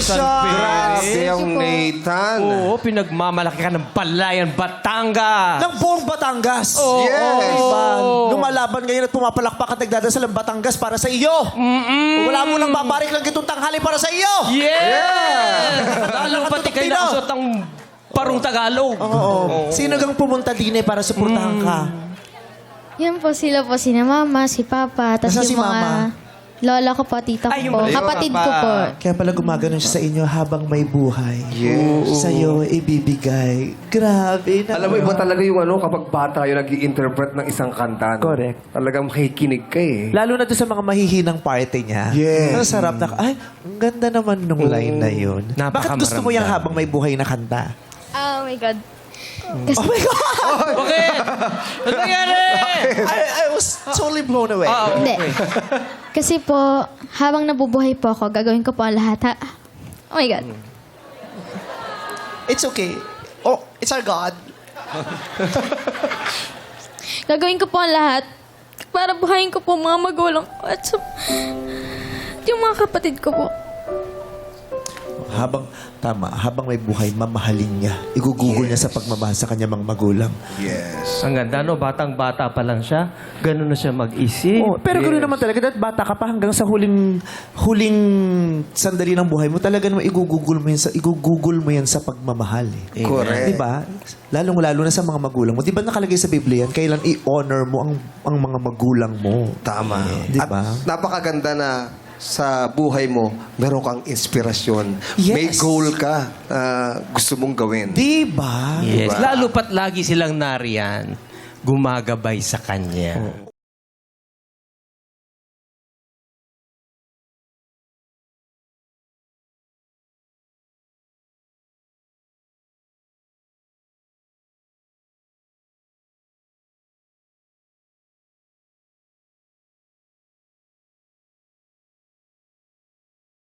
siya. Grabe ang Thank you po. Nathan. Oo, pinagmamalaki ka ng Palayan, Batangas. Ng buong Batangas. Yes. Diba? Lumalaban ngayon at pumapalakpak at nagdadasal ang Batangas para sa iyo. Wala mo nang babarik lang itong tanghali para sa iyo. Yeah! Lalo pati kayo Pino. nakasuot ang parong Tagalog. Oo. Sino gang pumunta din para suportahan ka? Yan po sila po, sina mama, si papa, tapos Nasaan si yung mga mama? lola ko po, tita Ay, yung ko po, pala, kapatid papa. ko po. Kaya pala gumagano siya sa inyo habang may buhay. Yes. Sa'yo ibibigay. Grabe na. Alam mo, iba talaga yung kapag bata yung nag-i-interpret ng isang kanta. No? Correct. Talagang makikinig ka eh. Lalo na doon sa mga mahihinang party niya. Yes. Ang sarap na, ay, ang ganda naman nung line na yun. Bakit gusto mo yung habang may buhay na kanta? Oh my God. Oh my God! Bakit? Ano nangyari? I was totally blown away. Hindi. Kasi po, habang nabubuhay po ako, gagawin ko po ang lahat. Ha? Oh my God. It's okay. Oh, it's our God. Gagawin ko po ang lahat para buhayin ko po mga magulang ko at yung mga kapatid ko po. Habang may buhay, mamahalin niya. Igugugol niya sa pagmamahal sa kanya mga magulang. Yes. Ang ganda, no? Batang-bata pa lang siya. Ganun na siya mag-isip. Oh, pero ganoon naman talaga, dahil bata ka pa hanggang sa huling sandali ng buhay mo, talaga naman igugugol mo yan sa pagmamahal. Eh. Correct. Di ba? Lalong-lalo na sa mga magulang mo. Di ba nakalagay sa Biblia yan, kailan i-honor mo ang mga magulang mo. Tama. Di ba? At napakaganda na sa buhay mo, meron kang inspirasyon. Yes. May goal ka na gusto mong gawin. Di ba? Yes. Diba? Lalo pat lagi silang nariyan, gumagabay sa kanya.